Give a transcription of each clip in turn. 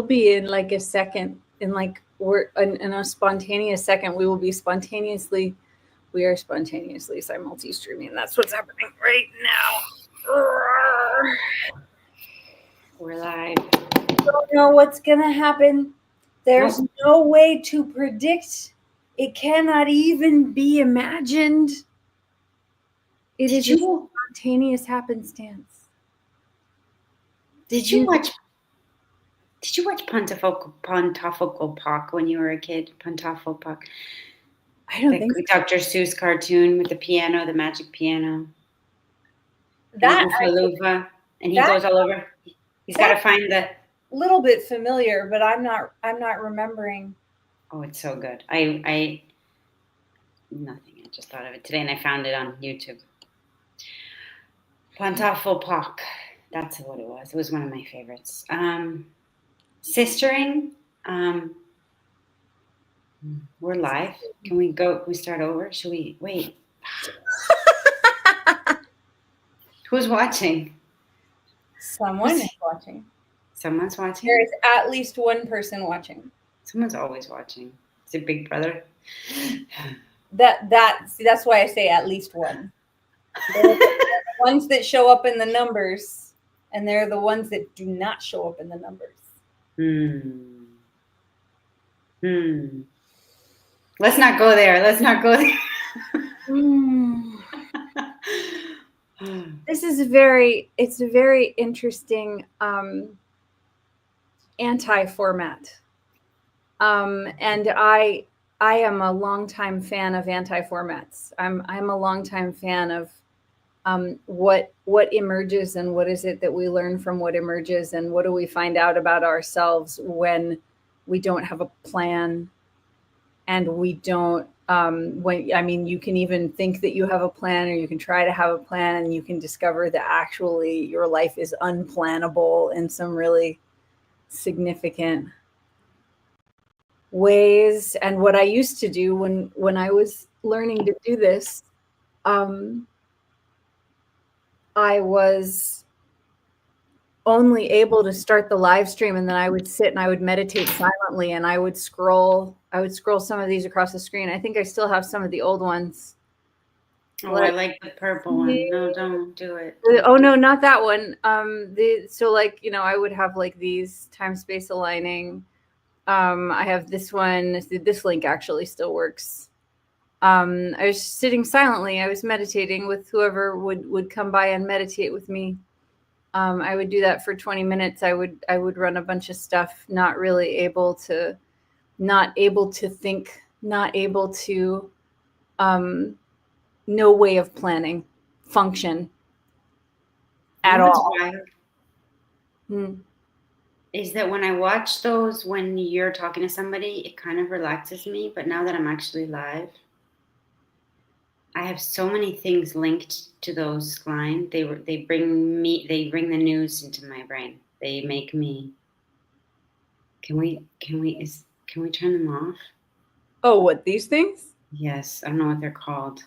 be in like a second, in like we're in a spontaneous second. We are spontaneously simultistreaming. That's what's happening right now. We're live. Don't know what's gonna happen. There's no way to predict. It cannot even be imagined. It is a spontaneous happenstance. Did you watch Pontoffel Pock when you were a kid? Pontoffel Pock. I don't think so. Dr. Seuss cartoon with the piano, the magic piano. That and he goes all over. He's got to find the little bit familiar, but I'm not remembering. Oh, it's so good. I just thought of it today, and I found it on YouTube. Pontoffel Pock. That's what it was. It was one of my favorites. Sistering. We're live. Can we start over? Should we wait? Who's watching? Someone is watching. Someone's watching? There is at least one person watching. Someone's always watching. Is it Big Brother? That's why I say at least one. They're the ones that show up in the numbers, and they're the ones that do not show up in the numbers. Let's not go there. This is a very interesting anti-format. And I am a longtime fan of anti-formats. I'm a longtime fan of what emerges, and what is it that we learn from what emerges, and what do we find out about ourselves when we don't have a plan, and we don't you can even think that you have a plan, or you can try to have a plan, and you can discover that actually your life is unplannable in some really significant ways. And what I used to do when I was learning to do this, I was only able to start the live stream, and then I would sit and I would meditate silently, and I would scroll some of these across the screen. I think I still have some of the old ones. Oh, I like the purple one. No, don't do it. Oh no, not that one. I would have like these time space aligning. I have this one. This link actually still works. I was sitting silently. I was meditating with whoever would come by and meditate with me. I would do that for 20 minutes. I would run a bunch of stuff, not able to think, not able to, no way of planning, function at all. Is that when I watch those, when you're talking to somebody, it kind of relaxes me. But now that I'm actually live, I have so many things linked to those lines. They bring the news into my brain. They make me. Can we turn them off? Oh, what, these things? Yes, I don't know what they're called.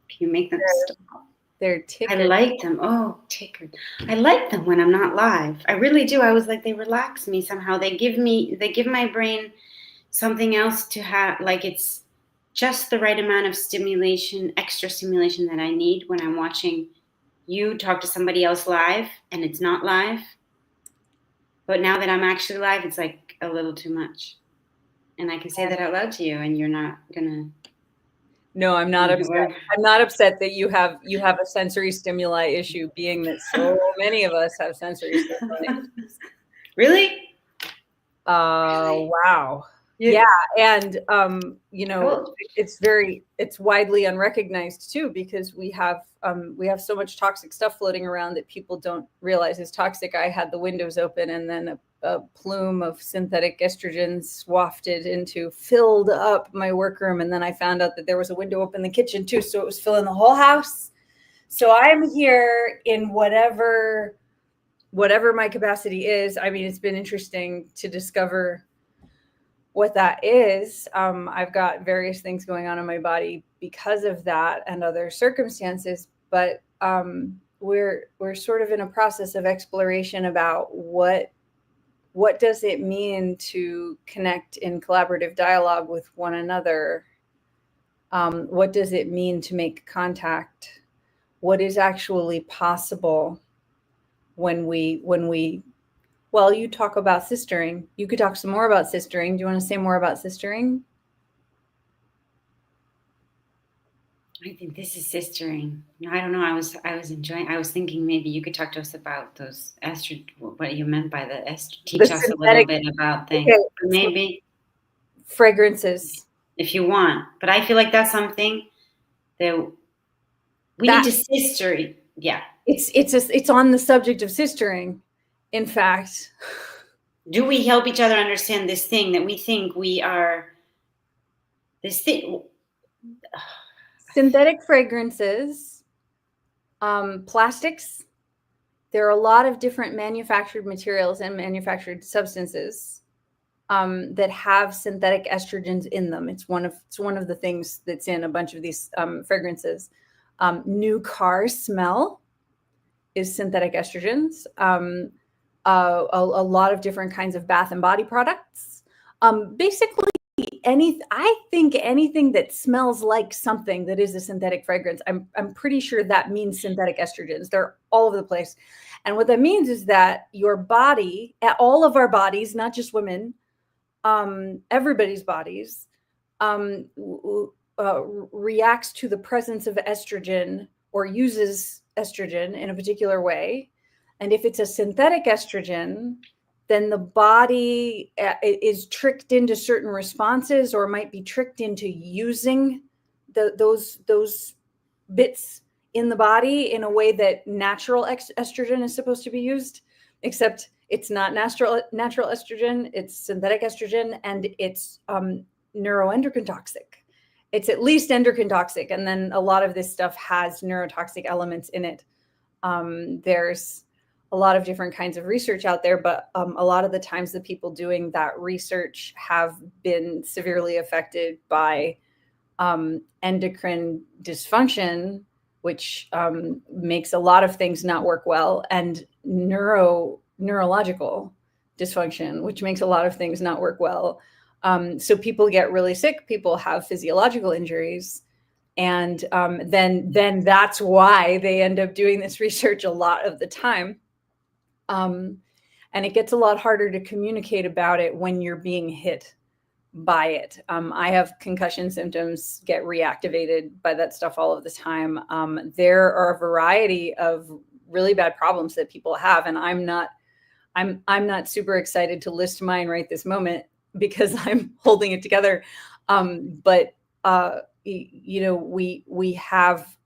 Can you make them stop? They're tickered. I like them. Oh, tickered. I like them when I'm not live. I really do. I was like, they relax me somehow. They give my brain something else to have. Like, it's just the right amount of stimulation, extra stimulation that I need when I'm watching you talk to somebody else live and it's not live. But now that I'm actually live, it's like a little too much. And I can say that out loud to you, and you're not gonna. No, I'm not upset. I'm not upset that you have a sensory stimuli issue, being that so many of us have sensory stimuli issues. Really? Wow. Yeah. And it's widely unrecognized too, because we have so much toxic stuff floating around that people don't realize is toxic. I had the windows open, and then a plume of synthetic estrogens filled up my workroom, and then I found out that there was a window open in the kitchen too, so it was filling the whole house. So I'm here in whatever my capacity is. I mean, it's been interesting to discover what that is. I've got various things going on in my body because of that and other circumstances, but we're sort of in a process of exploration about what what does it mean to connect in collaborative dialogue with one another? What does it mean to make contact? What is actually possible when we, well, you talk about sistering. You could talk some more about sistering. Do you want to say more about sistering? I think this is sistering. I don't know. I was enjoying. I was thinking maybe you could talk to us about those estrogen. What you meant by the estrogen. Teach us a little bit about things. Okay. Maybe fragrances, if you want. But I feel like that's something that we need to sister. Yeah. It's on the subject of sistering. In fact, do we help each other understand this thing that we think we are? This thing. Synthetic fragrances, plastics. There are a lot of different manufactured materials and manufactured substances that have synthetic estrogens in them. It's one of the things that's in a bunch of these fragrances. New car smell is synthetic estrogens. A lot of different kinds of bath and body products. Basically, I think anything that smells like something that is a synthetic fragrance, I'm pretty sure that means synthetic estrogens. They're all over the place. And what that means is that your body, all of our bodies, not just women, everybody's bodies, reacts to the presence of estrogen or uses estrogen in a particular way. And if it's a synthetic estrogen, then the body is tricked into certain responses, or might be tricked into using those bits in the body in a way that natural estrogen is supposed to be used, except it's not natural estrogen, it's synthetic estrogen, and it's neuroendocrine toxic. It's at least endocrine toxic, and then a lot of this stuff has neurotoxic elements in it. There's a lot of different kinds of research out there, but a lot of the times the people doing that research have been severely affected by endocrine dysfunction, which makes a lot of things not work well, and neurological dysfunction, which makes a lot of things not work well. So people get really sick, people have physiological injuries, and then that's why they end up doing this research a lot of the time. And it gets a lot harder to communicate about it when you're being hit by it. I have concussion symptoms get reactivated by that stuff all of the time. There are a variety of really bad problems that people have, and I'm not super excited to list mine right this moment because I'm holding it together. But you know, we have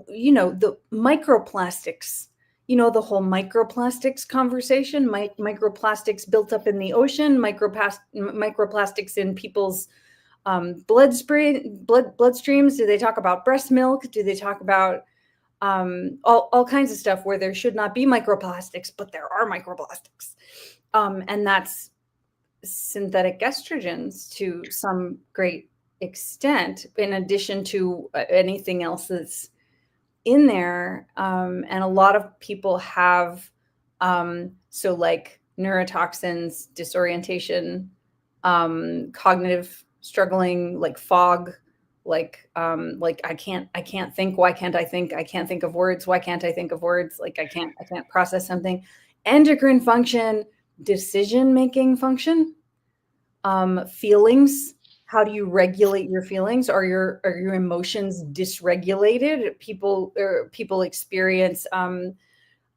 you know, the microplastics. You know, the whole microplastics conversation, microplastics built up in the ocean, microplastics in people's bloodstreams. Do they talk about breast milk? Do they talk about all kinds of stuff where there should not be microplastics, but there are microplastics? And that's synthetic estrogens to some great extent, in addition to anything else that's in there. And a lot of people have so like neurotoxins, disorientation, cognitive struggling, like fog, like I can't think, why can't I think? I can't think of words, why can't I think of words? Like I can't process something. Endocrine function, decision-making function, feelings. How do you regulate your feelings? Are your emotions dysregulated? People experience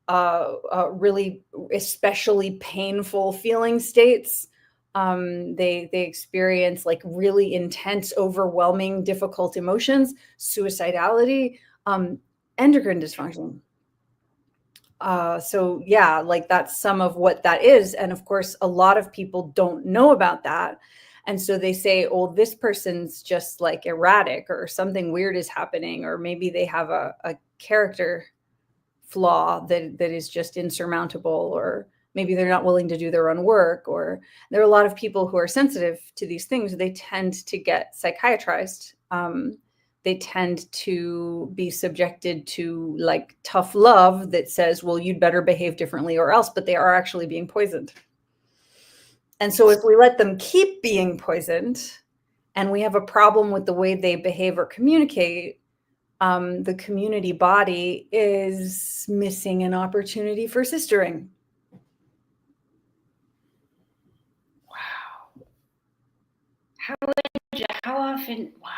really especially painful feeling states. They experience like really intense, overwhelming, difficult emotions, suicidality, endocrine dysfunction. So yeah, like that's some of what that is. And of course, a lot of people don't know about that. And so they say, oh, this person's just like erratic, or something weird is happening, or maybe they have a character flaw that is just insurmountable, or maybe they're not willing to do their own work. Or there are a lot of people who are sensitive to these things. They tend to get psychiatrized. They tend to be subjected to like tough love that says, well, you'd better behave differently or else, but they are actually being poisoned. And so if we let them keep being poisoned and we have a problem with the way they behave or communicate, the community body is missing an opportunity for sistering. Wow. How often, wow.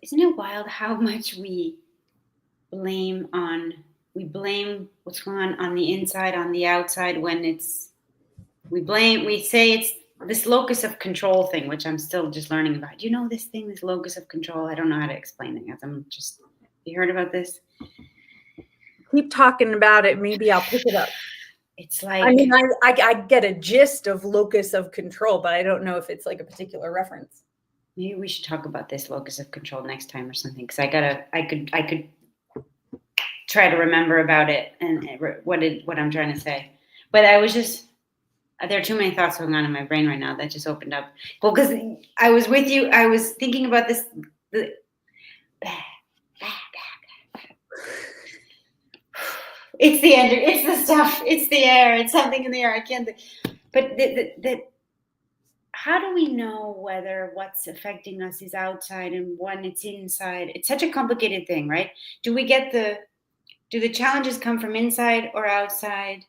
Isn't it wild how much we blame what's going on the inside, on the outside, when we say it's this locus of control thing, which I'm still just learning about. Do you know this thing, this locus of control? I don't know how to explain it. You heard about this? Keep talking about it. Maybe I'll pick it up. It's like, I mean, I get a gist of locus of control, but I don't know if it's like a particular reference. Maybe we should talk about this locus of control next time or something, because I could try to remember about it and what I'm trying to say. But I was just, there are too many thoughts going on in my brain right now that just opened up. Well, because I was with you, I was thinking about this. It's the end. It's the stuff. It's the air. It's something in the air. I can't think. But how do we know whether what's affecting us is outside and when it's inside? It's such a complicated thing, right? Do the challenges come from inside or outside?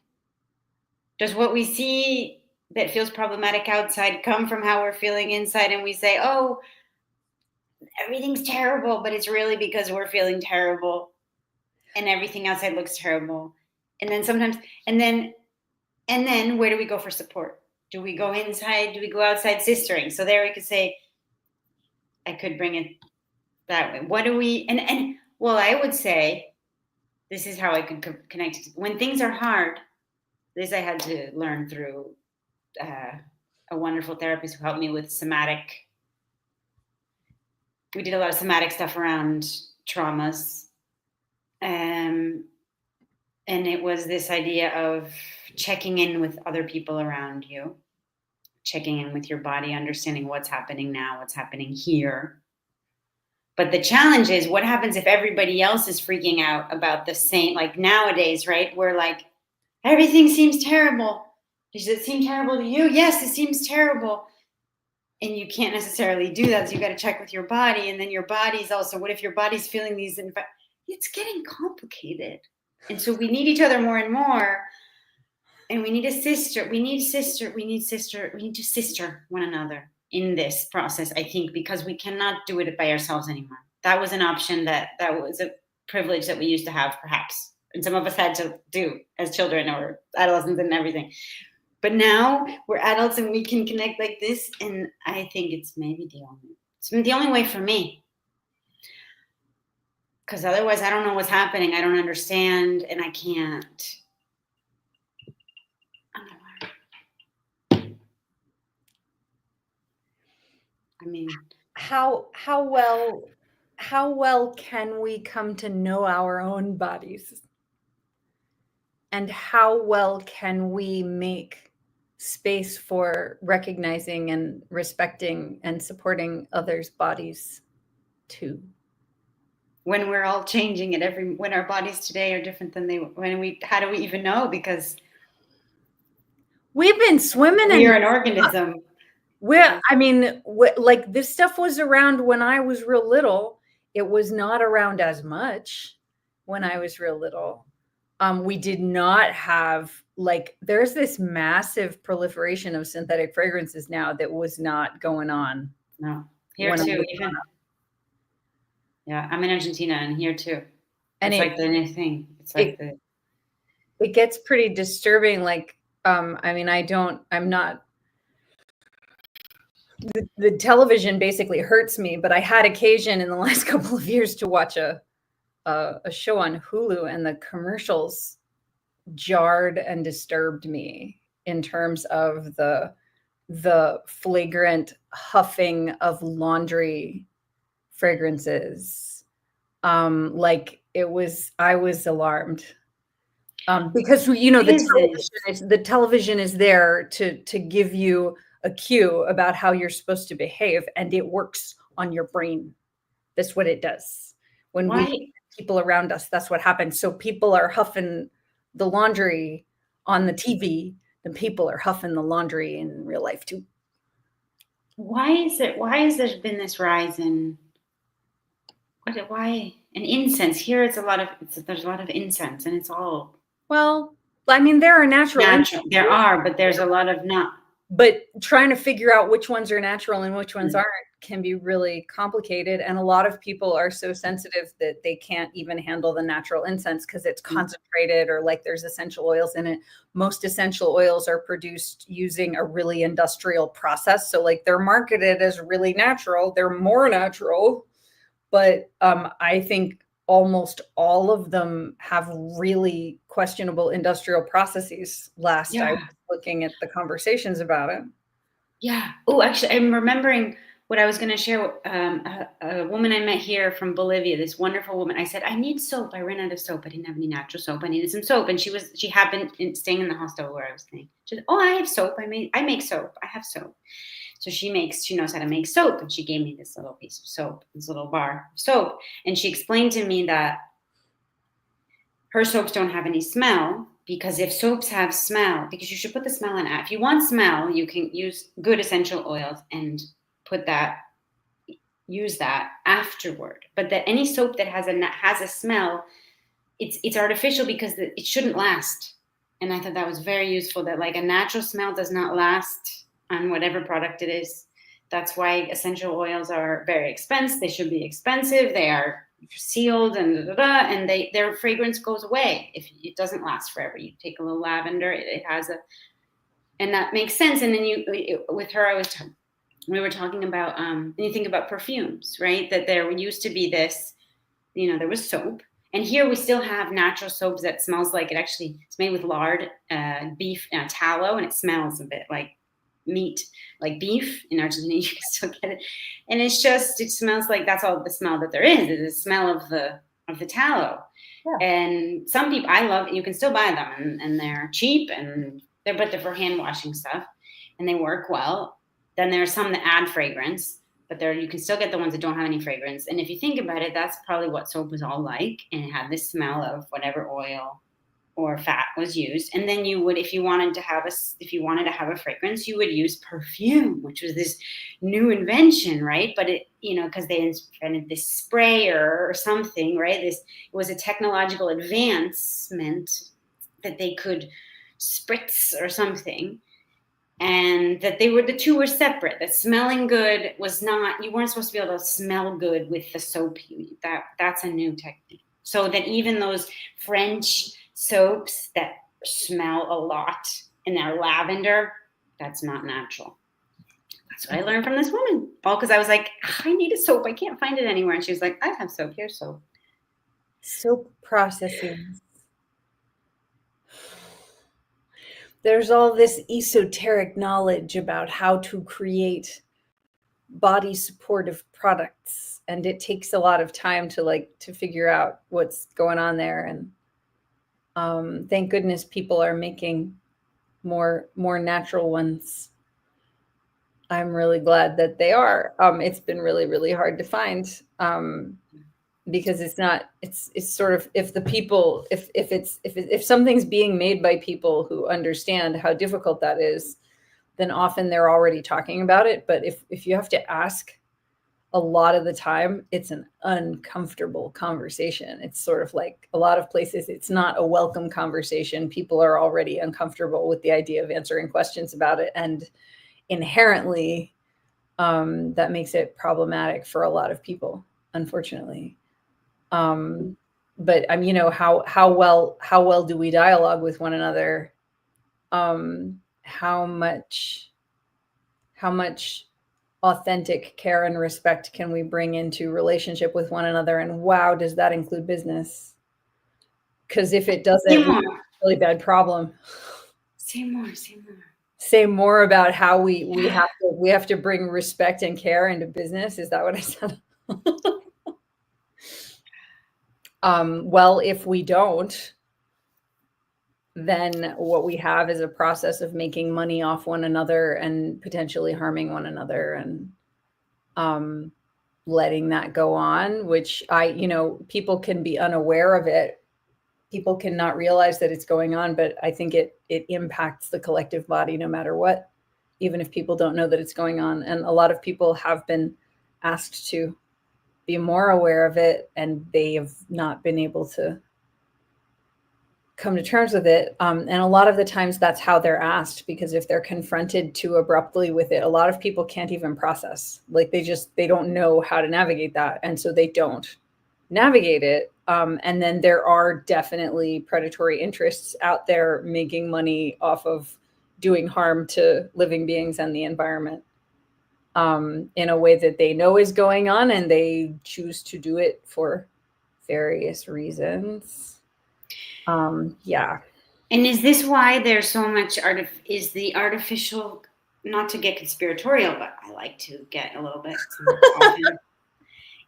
Does what we see that feels problematic outside come from how we're feeling inside, and we say, oh, everything's terrible, but it's really because we're feeling terrible and everything outside looks terrible? And then sometimes, and then where do we go for support? Do we go inside? Do we go outside? Sistering. So there we could say, I could bring it that way. What do we, and well, I would say, this is how I could connect it. When things are hard, this I had to learn through a wonderful therapist who helped me with we did a lot of somatic stuff around traumas. And it was this idea of checking in with other people around you, checking in with your body, understanding what's happening now, what's happening here. But the challenge is, what happens if everybody else is freaking out about the same, like nowadays, right? We're like, everything seems terrible. Does it seem terrible to you? Yes, it seems terrible. And you can't necessarily do that. So you got to check with your body. And then your body's also, what if your body's feeling these? It's getting complicated. And so we need each other more and more. And we need a sister. We need to sister one another in this process, I think, because we cannot do it by ourselves anymore. That was an option that was a privilege that we used to have, perhaps. And some of us had to do as children or adolescents and everything. But now we're adults and we can connect like this. And I think it's maybe the only way for me. Because otherwise I don't know what's happening. I don't understand, and I can't. I mean, how well can we come to know our own bodies? And how well can we make space for recognizing and respecting and supporting others' bodies too? When we're all changing when our bodies today are different than how do we even know? Because we've been swimming we're an organism. Like this stuff was around when I was real little. It was not around as much when I was real little. We did not have, like, there's this massive proliferation of synthetic fragrances now that was not going on. No, here too, even. Yeah, I'm in Argentina, and here too. And it's like the new thing. It's like it gets pretty disturbing. Like, the television basically hurts me, but I had occasion in the last couple of years to watch a show on Hulu, and the commercials jarred and disturbed me in terms of the flagrant huffing of laundry fragrances. I was alarmed. Because the television is there to give you a cue about how you're supposed to behave, and it works on your brain. That's what it does. When we people around us, that's what happens. So people are huffing the laundry on the TV, then people are huffing the laundry in real life too. Why is there been this rise in why and incense? Here there's a lot of incense, and it's all Well, I mean, there are natural. There are, but there's a lot of not. But trying to figure out which ones are natural and which ones aren't can be really complicated. And a lot of people are so sensitive that they can't even handle the natural incense because it's concentrated or like there's essential oils in it. Most essential oils are produced using a really industrial process. So like they're marketed as really natural. They're more natural. But I think almost all of them have really questionable industrial processes. I was looking at the conversations about it. Yeah. Oh, actually, I'm remembering what I was going to share. A woman I met here from Bolivia, this wonderful woman. I said, I need soap. I ran out of soap. I didn't have any natural soap. I needed some soap. And she happened staying in the hostel where I was staying. She said, oh, I have soap. I make soap. I have soap. So she knows how to make soap. And she gave me this little piece of soap, this little bar of soap. And she explained to me that her soaps don't have any smell, because if soaps have smell, because you should put the smell in. If you want smell, you can use good essential oils and use that afterward. But that any soap that has a smell, it's artificial because it shouldn't last. And I thought that was very useful, that like a natural smell does not last on whatever product it is. That's why essential oils are very expensive. They should be expensive. They are sealed and their fragrance goes away if it doesn't last forever. You take a little lavender, and that makes sense. And then with her, we were talking about, and you think about perfumes, right? That there used to be this, there was soap. And here we still have natural soaps that smells like it's made with lard, beef, tallow, and it smells a bit like meat, like beef. In Argentina, you can still get it. And it smells like that's all the smell that there is the smell of the tallow. Yeah. And some people, I love, you can still buy them and they're cheap and they're for hand washing stuff and they work well. Then there are some that add fragrance, but you can still get the ones that don't have any fragrance. And if you think about it, that's probably what soap was all like. And it had this smell of whatever oil or fat was used. And then you would, if you wanted to have a fragrance, you would use perfume, which was this new invention, right? But it, because they invented this spray or something, right? It was a technological advancement that they could spritz or something. And that the two were separate. That smelling good was not, you weren't supposed to be able to smell good with the soap. That's a new technique. So that even those French soaps that smell a lot and they're lavender, that's not natural. That's what I learned from this woman. All because I was like, I need a soap. I can't find it anywhere. And she was like, I have soap. Here's soap. Soap processing. There's all this esoteric knowledge about how to create body supportive products. And it takes a lot of time to figure out what's going on there. And thank goodness people are making more natural ones. I'm really glad that they are. It's been really, really hard to find because it's sort of, if something's being made by people who understand how difficult that is, then often they're already talking about it. But if you have to ask, a lot of the time, it's an uncomfortable conversation. It's sort of like a lot of places, it's not a welcome conversation. People are already uncomfortable with the idea of answering questions about it. And inherently, that makes it problematic for a lot of people, unfortunately. But how well do we dialogue with one another? How much authentic care and respect can we bring into relationship with one another? And wow, does that include business? Because if it doesn't, it's a really bad problem. Say more about how we have to bring respect and care into business. Is that what I said? Well, if we don't, then what we have is a process of making money off one another and potentially harming one another and letting that go on, which people can be unaware of it people cannot realize that it's going on, but I think it impacts the collective body no matter what, even if people don't know that it's going on. And a lot of people have been asked to be more aware of it, and they have not been able to come to terms with it. And a lot of the times that's how they're asked, because if they're confronted too abruptly with it, a lot of people can't even process. Like they don't know how to navigate that. And so they don't navigate it. And then there are definitely predatory interests out there making money off of doing harm to living beings and the environment, in a way that they know is going on, and they choose to do it for various reasons. Yeah. And is this why there's so much is the artificial, not to get conspiratorial, but I like to get a little bit often.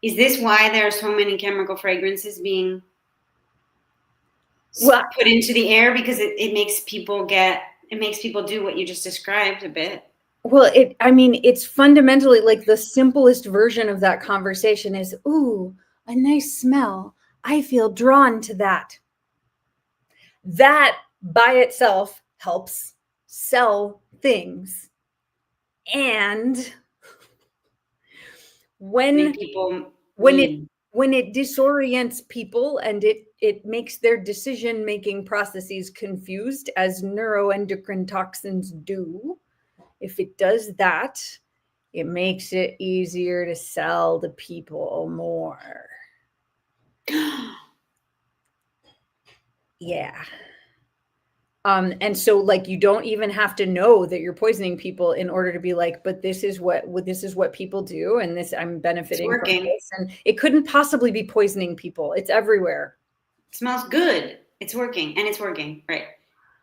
Is this why there are so many chemical fragrances being put into the air? Because it makes people do what you just described a bit. Well, it's fundamentally like the simplest version of that conversation is, ooh, a nice smell. I feel drawn to that. That by itself helps sell things. And when it disorients people and it makes their decision-making processes confused, as neuroendocrine toxins do, if it does that, it makes it easier to sell to people more. Yeah. And so like, you don't even have to know that you're poisoning people in order to be like, but this is what people do. And this, I'm benefiting from this. And it couldn't possibly be poisoning people. It's everywhere. It smells good. It's working, and it's working. Right.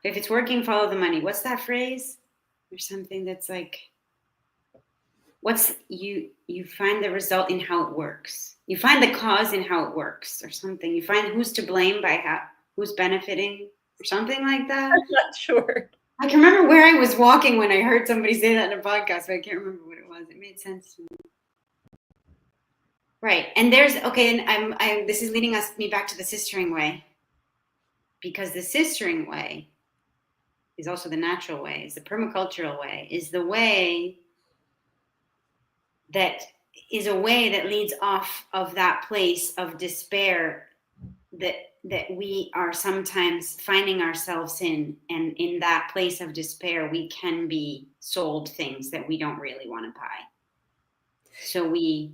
If it's working, follow the money. What's that phrase? There's something that's like, you find the result in how it works. You find the cause in how it works, or something. You find who's to blame by who's benefiting, or something like that. I'm not sure. I can remember where I was walking when I heard somebody say that in a podcast, but I can't remember what it was. It made sense to me. Right. And and this is leading me back to the sistering way. Because the sistering way is also the natural way, is the permacultural way, is the way that is a way that leads off of that place of despair that we are sometimes finding ourselves in. And in that place of despair, we can be sold things that we don't really want to buy. So you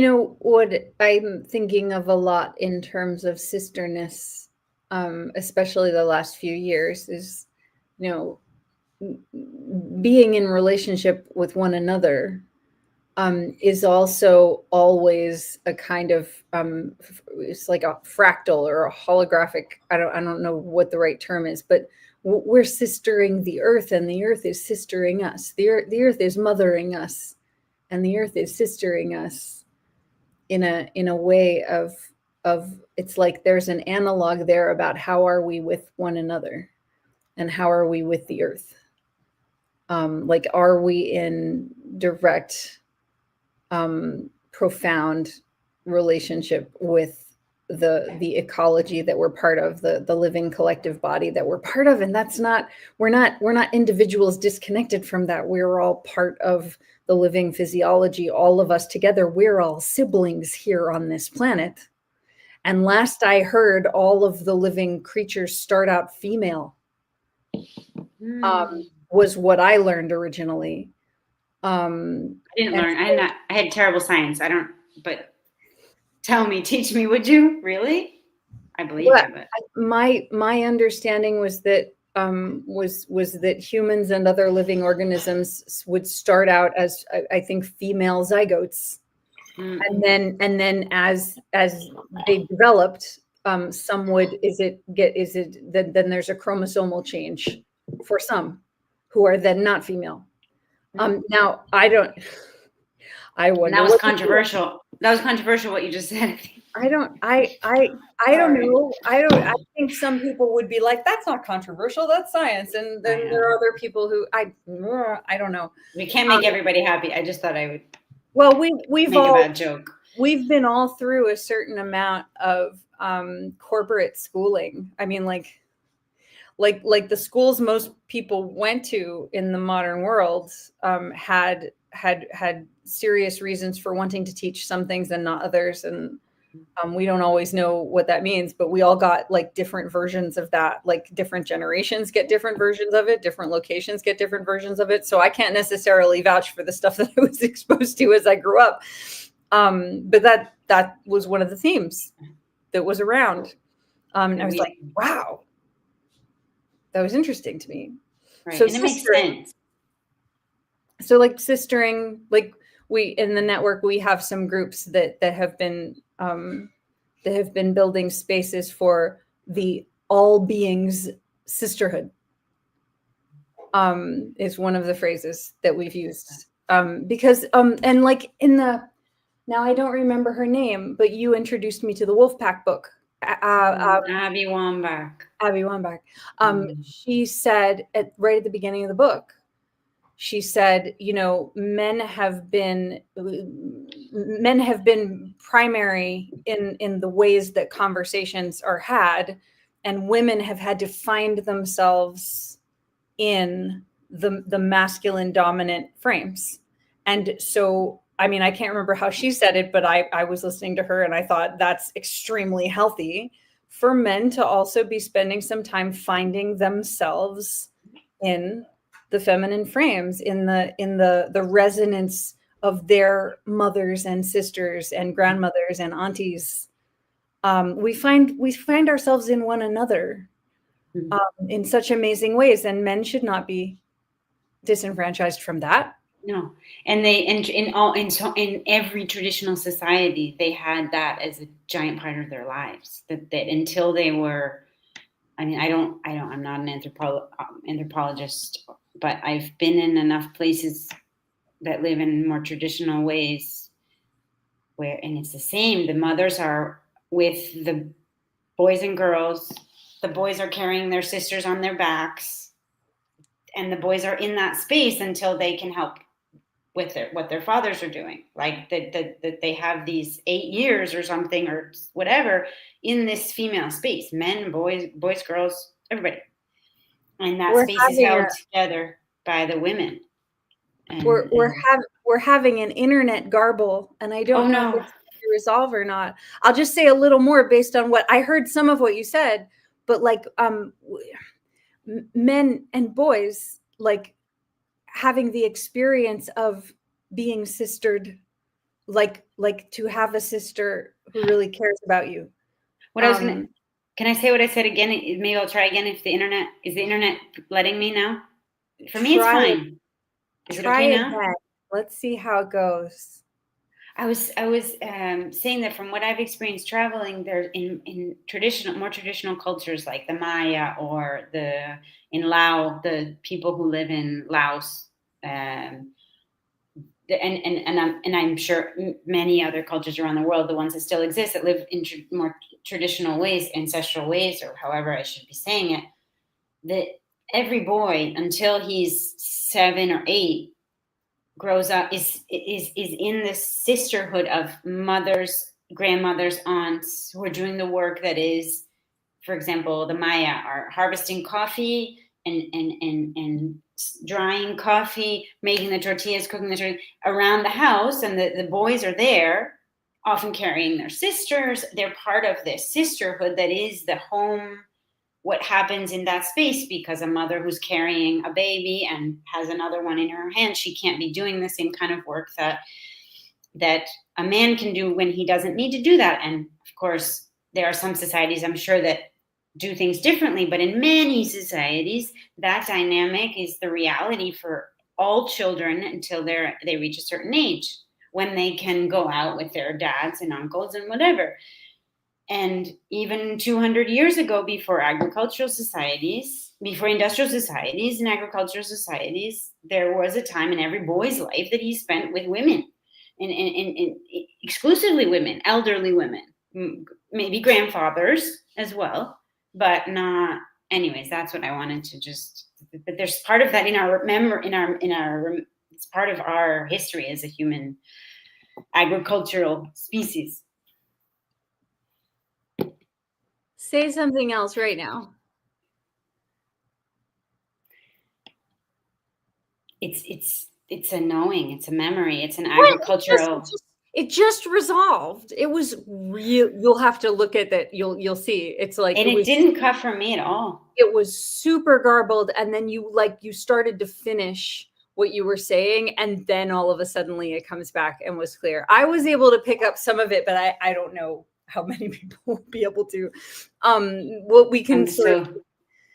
know what I'm thinking of a lot in terms of sisterness, especially the last few years, is, being in relationship with one another, is also always a kind of, it's like a fractal or a holographic. I don't know what the right term is, but we're sistering the earth, and the earth is sistering us. The earth is mothering us, and the earth is sistering us in a way of it's like there's an analog there about how are we with one another, and how are we with the earth. Like, are we in direct, profound relationship with the ecology that we're part of, the living collective body that we're part of? And we're not individuals disconnected from that. We're all part of the living physiology, all of us together. We're all siblings here on this planet. And last I heard, all of the living creatures start out female, was what I learned originally. I didn't learn. I had terrible science. But tell me, teach me, would you? Really? I believe you, but my understanding was that was that humans and other living organisms would start out as, I think, female zygotes. And then as they developed, some would then there's a chromosomal change for some who are then not female. Now that was controversial. That was controversial what you just said. I don't know. I think some people would be like, that's not controversial, that's science. And then there are other people who I don't know. We can't make everybody happy. I just thought I would. Well, we've make a bad joke. We've been all through a certain amount of corporate schooling. I mean, like the schools most people went to in the modern world had serious reasons for wanting to teach some things and not others, and we don't always know what that means, but we all got like different versions of that. Like different generations get different versions of it, different locations get different versions of it. So I can't necessarily vouch for the stuff that I was exposed to as I grew up, but that was one of the themes that was around. And I was like, wow, that was interesting to me. Right. So and it makes sense. So like sistering, like we in the network, we have some groups that have been building spaces for the all beings sisterhood. Is one of the phrases that we've used, because and like in the, now I don't remember her name, but you introduced me to the Wolfpack book. Abby Wambach. She said right at the beginning of the book, she said, you know, men have been primary in the ways that conversations are had, and women have had to find themselves in the masculine dominant frames. And so, I mean, I can't remember how she said it, but I was listening to her and I thought that's extremely healthy for men to also be spending some time finding themselves in the feminine frames, in the resonance of their mothers and sisters and grandmothers and aunties. We find ourselves in one another in such amazing ways, and men should not be disenfranchised from that. No, and in every traditional society, they had that as a giant part of their lives. That until they were, I mean, I'm not an anthropologist, but I've been in enough places that live in more traditional ways where, and it's the same. The mothers are with the boys and girls. The boys are carrying their sisters on their backs, and the boys are in that space until they can help with what their fathers are doing. Like that they have these 8 years or something or whatever in this female space, men, boys, girls, everybody. And that space is held together by the women. And, we're having an internet garble, and I don't know if it's to resolve or not. I'll just say a little more based on what I heard, some of what you said, but like men and boys, like having the experience of being sistered, like to have a sister who really cares about you. What I was gonna, can I say what I said again? Maybe I'll try again. If the internet letting me now? For me, it's fine. Is it okay now? Again. Let's see how it goes. I was saying that from what I've experienced traveling, there's in more traditional cultures like the Maya or in Laos, the people who live in Laos, and I'm sure many other cultures around the world, the ones that still exist that live in more traditional ways, ancestral ways, or however I should be saying it, that every boy until he's 7 or 8 grows up is in this sisterhood of mothers, grandmothers, aunts who are doing the work that is, for example, the Maya are harvesting coffee and drying coffee, making the tortillas, cooking the tortillas around the house, and the boys are there, often carrying their sisters. They're part of this sisterhood that is the home, what happens in that space, because a mother who's carrying a baby and has another one in her hand, she can't be doing the same kind of work that a man can do when he doesn't need to do that. And of course, there are some societies, I'm sure, that do things differently, but in many societies, that dynamic is the reality for all children until they reach a certain age, when they can go out with their dads and uncles and whatever. And even 200 years ago, before agricultural societies, before industrial societies and agricultural societies, there was a time in every boy's life that he spent with women, and exclusively women, elderly women, maybe grandfathers as well, but not. Anyways, that's what I wanted to just. But there's part of that in our it's part of our history as a human agricultural species. Say something else right now. It's a knowing, it's a memory, it's an What? agricultural. It just resolved. It was real. You'll have to look at that. You'll see. It's like And it didn't cut for me at all. It was super garbled, and then you started to finish what you were saying, and then all of a sudden it comes back and was clear. I was able to pick up some of it, but I don't know how many people will be able to. What we can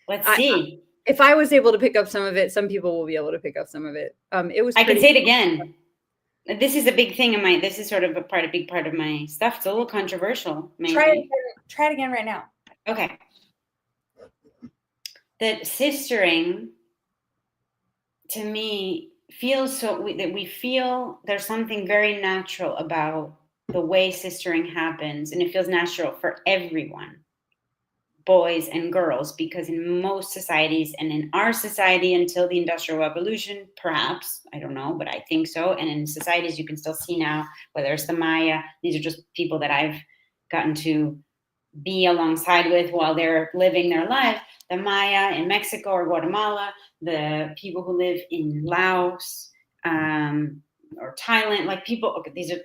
let's see. If I was able to pick up some of it, some people will be able to pick up some of it. It was. I can say it again. This is a big thing in my. This is sort of a big part of my stuff. It's a little controversial. Maybe. Try it again right now. Okay. That sistering, to me, feels that we feel there's something very natural about the way sistering happens, and it feels natural for everyone, boys and girls, because in most societies, and in our society until the Industrial Revolution, perhaps, I don't know, but I think so, and in societies you can still see now, whether it's the Maya, these are just people that I've gotten to be alongside with while they're living their life, the Maya in Mexico or Guatemala, the people who live in Laos or Thailand, like people, okay, these are,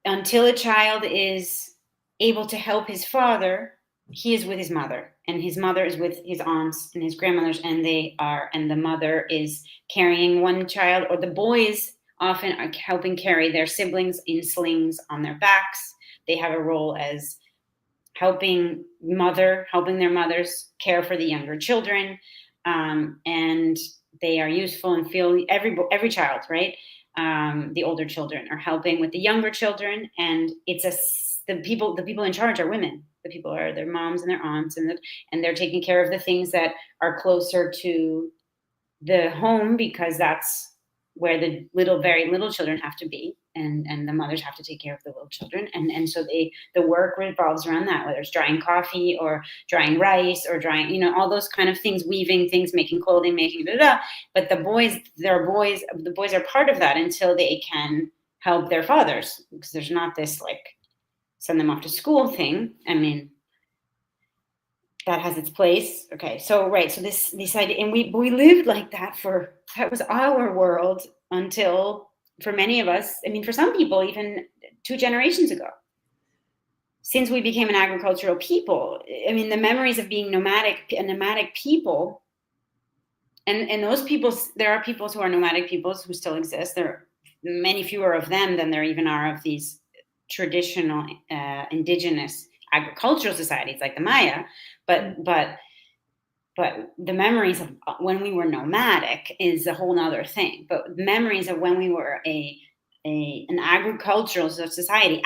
until a child is able to help his father, he is with his mother, and his mother is with his aunts and his grandmothers, and the mother is carrying one child, or the boys often are helping carry their siblings in slings on their backs. They have a role as helping their mothers care for the younger children, and they are useful and feel every child, right? The older children are helping with the younger children, and the people in charge are women. The people are their moms and their aunts, and they're taking care of the things that are closer to the home, because that's where the very little children have to be, and the mothers have to take care of the little children, and so the work revolves around that, whether it's drying coffee or drying rice or drying, all those kind of things, weaving things, making clothing, making but the boys are part of that until they can help their fathers, because there's not this like send them off to school thing. I mean, that has its place. Okay, so right, so this idea, and we lived like that that was our world until, for many of us, I mean, for some people, even 2 generations ago, since we became an agricultural people. I mean, the memories of being nomadic people, and those peoples, there are peoples who are nomadic peoples who still exist. There are many fewer of them than there even are of these traditional indigenous agricultural societies like the Maya, but the memories of when we were nomadic is a whole nother thing. But memories of when we were an agricultural society,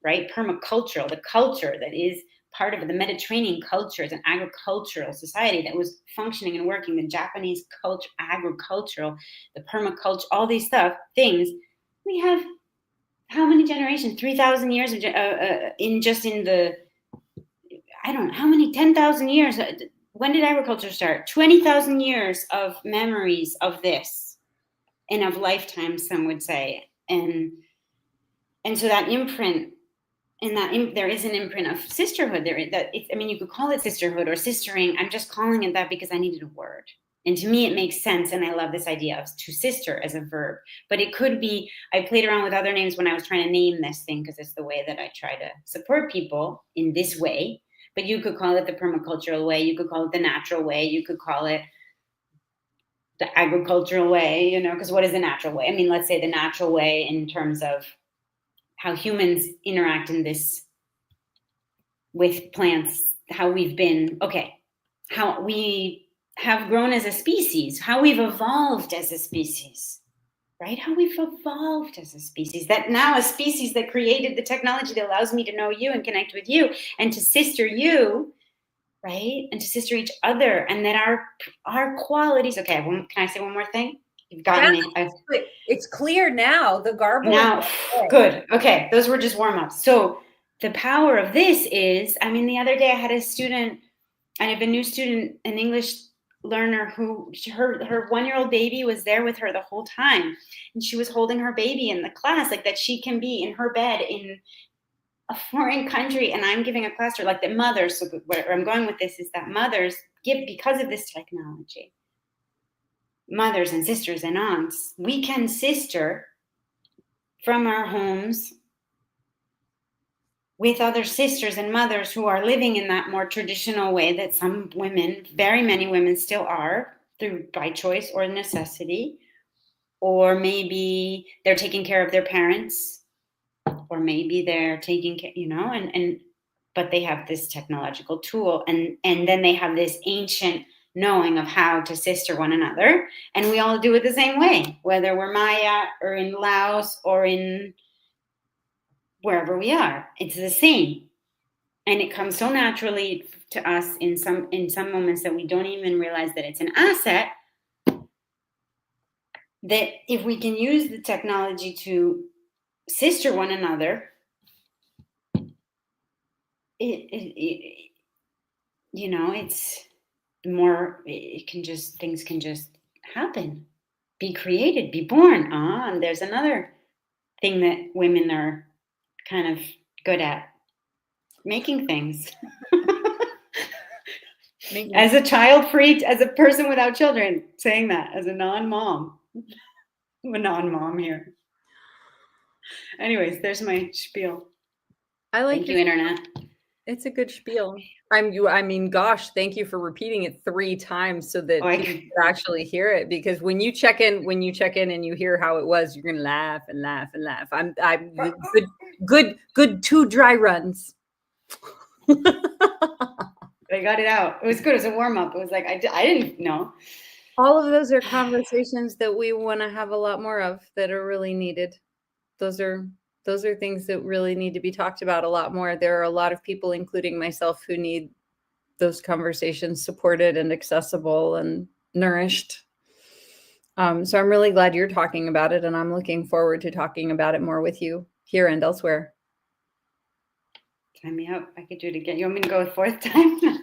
right, permacultural, the culture that is part of the Mediterranean culture is an agricultural society that was functioning and working. The Japanese culture, agricultural, the permaculture, all these things. We have how many generations? 3,000 years in the, I don't know, how many, 10,000 years? When did agriculture start? 20,000 years of memories of this, and of lifetimes, some would say. And so that imprint, there is an imprint of sisterhood there. You could call it sisterhood or sistering. I'm just calling it that because I needed a word. And to me, it makes sense. And I love this idea of to sister as a verb. But it could be, I played around with other names when I was trying to name this thing, because it's the way that I try to support people in this way. But you could call it the permacultural way. You could call it the natural way. You could call it the agricultural way, because what is the natural way? I mean, let's say the natural way in terms of how humans interact in this with plants, how we've been, how we have grown as a species, how we've evolved as a species, right? How we've evolved as a species, that now a species that created the technology that allows me to know you and connect with you and to sister you, right? And to sister each other, and that our qualities. Okay, can I say one more thing? You've gotten me. It's clear now. The garble. Now, good. Okay, those were just warm-ups. So the power of this is, I mean, the other day I had a student, I have a new student, an English learner, who her 1-year-old baby was there with her the whole time, and she was holding her baby in the class, like that she can be in her bed in a foreign country and I'm giving a class to like the mothers. So where I'm going with this is that mothers give, because of this technology, mothers and sisters and aunts, we can sister from our homes with other sisters and mothers who are living in that more traditional way that some women, very many women still are, through by choice or necessity, or maybe they're taking care of their parents, or maybe they're taking care, and but they have this technological tool, and then they have this ancient knowing of how to sister one another, and we all do it the same way, whether we're Maya or in Laos or in wherever we are. It's the same. And it comes so naturally to us in some moments that we don't even realize that it's an asset, that if we can use the technology to sister one another, it's more, things can just happen, be created, be born. And there's another thing that women are kind of good at, making things. As a child-free, as a person without children, saying that as a non-mom. I'm a non-mom here. Anyways, there's my spiel. I like Thank you, internet. It's a good spiel. Gosh, thank you for repeating it 3 times so that people can actually hear it. Because when you check in and you hear how it was, you're gonna laugh and laugh and laugh. I'm good 2 dry runs. I got it out. It was good as a warm up. It was like I didn't know. All of those are conversations that we want to have a lot more of, that are really needed. Those are things that really need to be talked about a lot more. There are a lot of people, including myself, who need those conversations supported and accessible and nourished. So I'm really glad you're talking about it, and I'm looking forward to talking about it more with you here and elsewhere. Sign me up. I could do it again. You want me to go a 4th time now?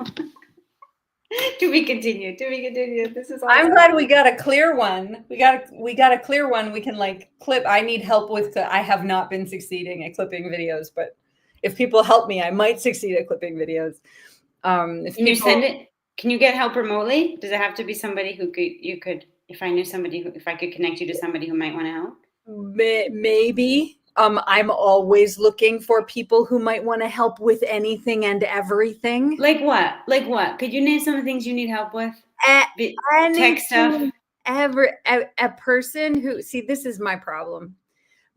To be continued. This is awesome. I'm glad we got a clear one. We got a clear one. We can clip. I need help with. I have not been succeeding at clipping videos, but if people help me, I might succeed at clipping videos. Can you send it? Can you get help remotely? Does it have to be somebody who you could? If I knew somebody if I could connect you to somebody who might want to help. Maybe. I'm always looking for people who might want to help with anything and everything. Like what? Could you name some of the things you need help with? Tech stuff. A person who, see, this is my problem,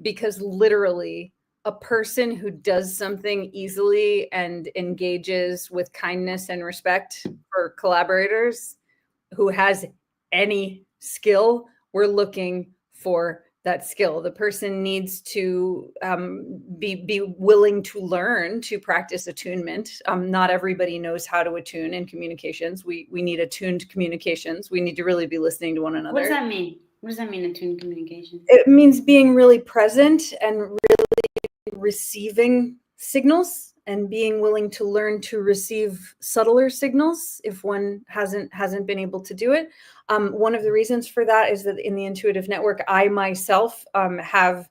because literally a person who does something easily and engages with kindness and respect for collaborators, who has any skill, we're looking for that skill. The person needs to be willing to learn to practice attunement. Not everybody knows how to attune in communications. We need attuned communications. We need to really be listening to one another. What does that mean? What does that mean, attuned communication? It means being really present and really receiving signals, and being willing to learn to receive subtler signals if one hasn't been able to do it. One of the reasons for that is that in the intuitive network, I myself have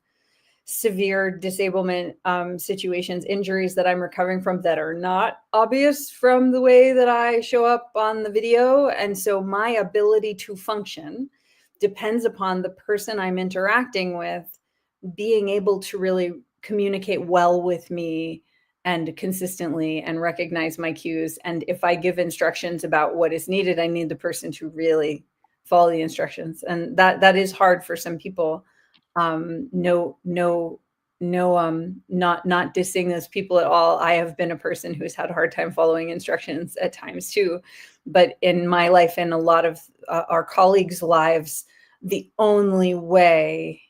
severe disablement situations, injuries that I'm recovering from that are not obvious from the way that I show up on the video. And so my ability to function depends upon the person I'm interacting with being able to really communicate well with me and consistently, and recognize my cues. And if I give instructions about what is needed, I need the person to really follow the instructions. And that is hard for some people. Not dissing those people at all. I have been a person who's had a hard time following instructions at times too. But in my life and a lot of our colleagues' lives, the only way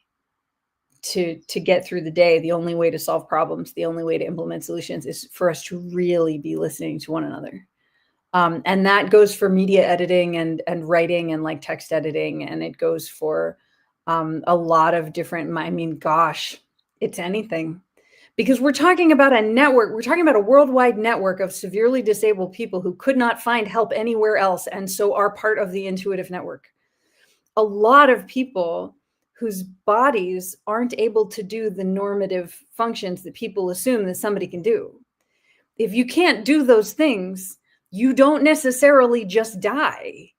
to get through the day, the only way to solve problems, the only way to implement solutions is for us to really be listening to one another. And that goes for media editing and writing and text editing. And it goes for a lot of different, it's anything. Because we're talking about a network, we're talking about a worldwide network of severely disabled people who could not find help anywhere else, and so are part of the intuitive network. A lot of people whose bodies aren't able to do the normative functions that people assume that somebody can do. If you can't do those things, you don't necessarily just die.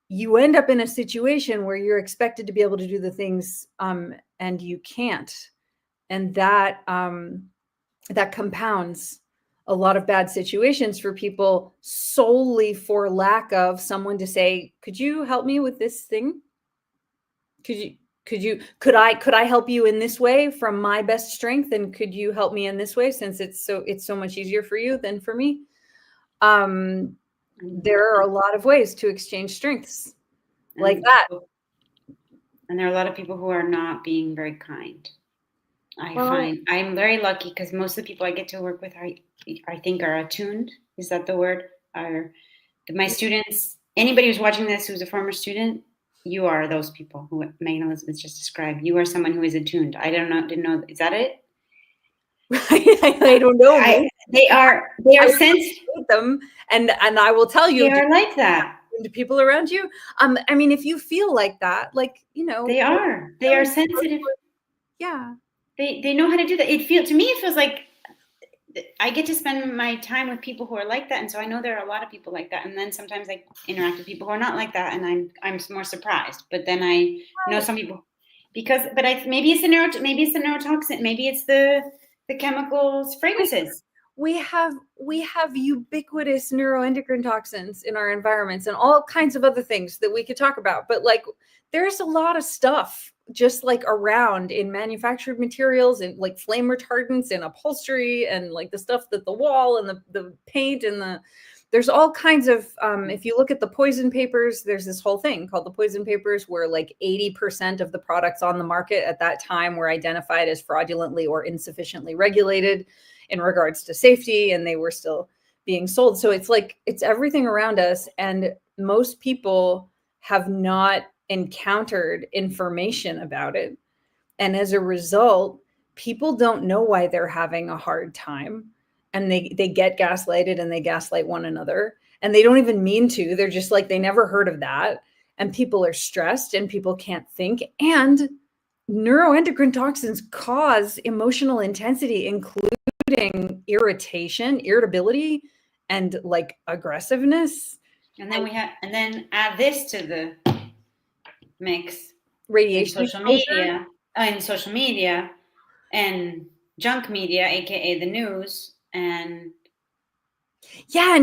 You end up in a situation where you're expected to be able to do the things, and you can't. And that compounds a lot of bad situations for people solely for lack of someone to say, could you help me with this thing? Could I help you in this way from my best strength? And could you help me in this way, since it's so much easier for you than for me? There are a lot of ways to exchange strengths like that. And there are a lot of people who are not being very kind. I find I'm very lucky because most of the people I get to work with, I think, are attuned. Is that the word? Are my students? Anybody who's watching this who's a former student, you are those people who Megan Elizabeth just described. You are someone who is attuned. I didn't know. Is that it? I don't know. They are sensitive. Them, and I will tell you, they are like that. To people around you. I mean, if you feel like that, like, they are sensitive. Yeah. They know how to do that. To me it feels like I get to spend my time with people who are like that, and so I know there are a lot of people like that. And then sometimes I interact with people who are not like that, and I'm more surprised. But then I know some people maybe it's the neurotoxin, maybe it's the chemicals, fragrances. We have ubiquitous neuroendocrine toxins in our environments and all kinds of other things that we could talk about. But like, there's a lot of stuff just like around in manufactured materials and like flame retardants and upholstery and like the stuff that the wall and the paint and there's all kinds of, if you look at the poison papers, there's this whole thing called the poison papers where like 80% of the products on the market at that time were identified as fraudulently or insufficiently regulated in regards to safety, and they were still being sold. So it's like, it's everything around us. And most people have not encountered information about it. And as a result, people don't know why they're having a hard time. And they get gaslighted and they gaslight one another. And they don't even mean to. They're just like, they never heard of that. And people are stressed and people can't think. And neuroendocrine toxins cause emotional intensity, including irritation, irritability, and like aggressiveness. And then add this to the mix: radiation, in social media, and junk media, aka the news, and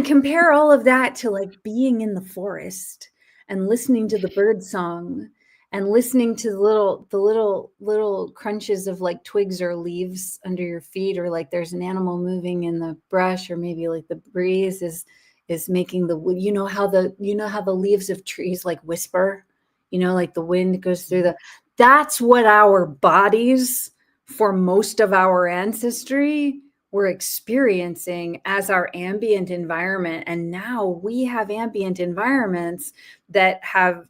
compare all of that to like being in the forest and listening to the bird song and listening to the little crunches of like twigs or leaves under your feet, or like there's an animal moving in the brush, or maybe like the breeze is making how the leaves of trees like whisper, like the wind goes through that's what our bodies for most of our ancestry were experiencing as our ambient environment. And now we have ambient environments that have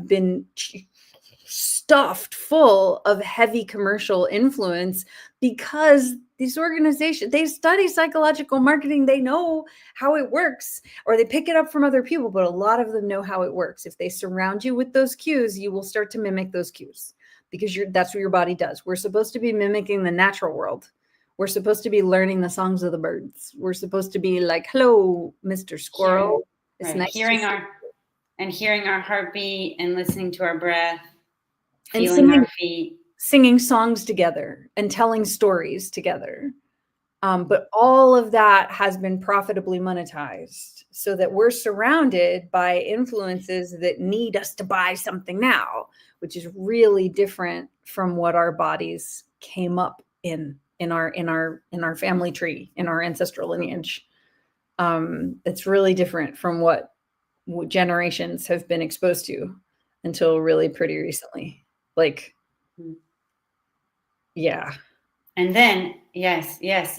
been stuffed full of heavy commercial influence, because these organizations, they study psychological marketing, they know how it works, or they pick it up from other people, but a lot of them know how it works. If they surround you with those cues, you will start to mimic those cues, because that's what your body does. We're supposed to be mimicking the natural world. We're supposed to be learning the songs of the birds. We're supposed to be like, hello, Mr. Squirrel. It's nice hearing our heartbeat and listening to our breath, feeling our feet, singing songs together and telling stories together. But all of that has been profitably monetized, so that we're surrounded by influences that need us to buy something now, which is really different from what our bodies came up in our family tree, in our ancestral lineage. It's really different from what generations have been exposed to until really pretty recently. Like, yeah. And then yes. And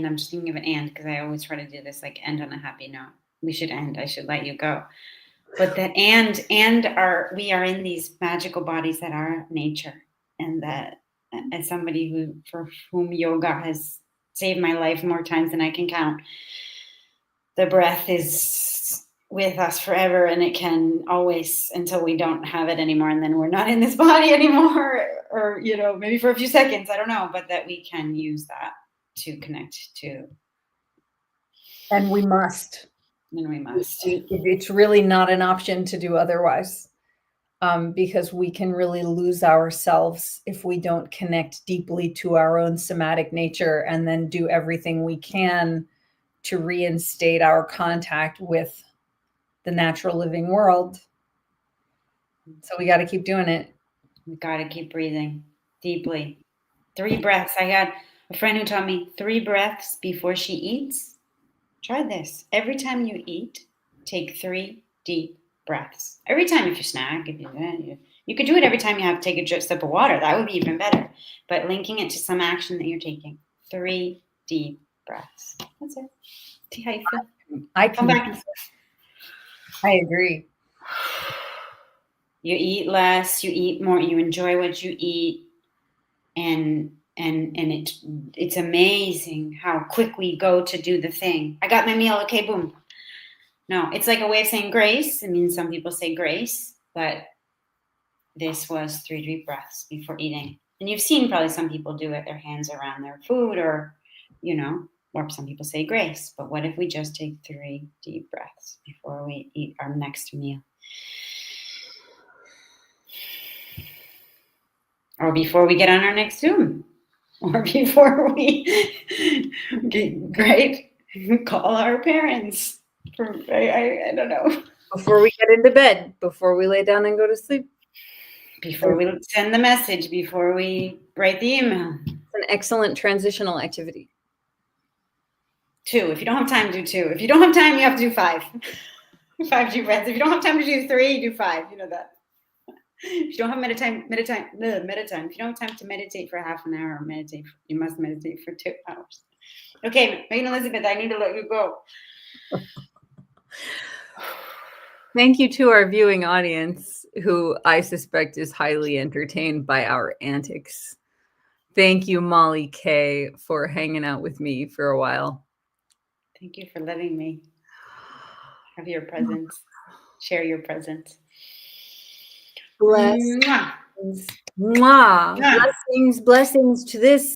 I'm just thinking of an and, because I always try to do this, like, end on a happy note. We should end. I should let you go. But that we are in these magical bodies that are nature, and that, as somebody for whom yoga has saved my life more times than I can count, the breath is with us forever, and it can always, until we don't have it anymore, and then we're not in this body anymore, or maybe for a few seconds, I don't know, but that we can use that to connect to. And we must. And we must. It's really not an option to do otherwise, because we can really lose ourselves if we don't connect deeply to our own somatic nature and then do everything we can to reinstate our contact with the natural living world. So we got to keep doing it. We got to keep breathing deeply. 3 breaths. I got a friend who taught me 3 breaths before she eats. Try this. Every time you eat, take 3 deep breaths. Every time, if you snack, if you could do it every time you have to take a sip of water. That would be even better. But linking it to some action that you're taking. 3 deep breaths. That's it. See how you feel. Come back. I agree. You eat less, you eat more, you enjoy what you eat, and it's amazing how quick we go to do the thing. I got my meal, okay, boom. No, it's like a way of saying grace. I mean, some people say grace, but this was 3 deep breaths before eating. And you've seen probably some people do it, their hands around their food, or or some people say grace. But what if we just take 3 deep breaths before we eat our next meal? Or before we get on our next Zoom, or before we call our parents. I don't know. Before we get into bed, before we lay down and go to sleep. Before we send the message, before we write the email. It's an excellent transitional activity. 2. If you don't have time, do 2. If you don't have time, you have to do 5. 5 deep breaths. If you don't have time to do 3, do 5. You know that. If you don't have meditime. If you don't have time to meditate for half an hour, you must meditate for 2 hours. Okay, Megan Elizabeth, I need to let you go. Thank you to our viewing audience, who I suspect is highly entertained by our antics. Thank you, Molly K, for hanging out with me for a while. Thank you for letting me have your presence, share your presence. Blessings. Blessings to this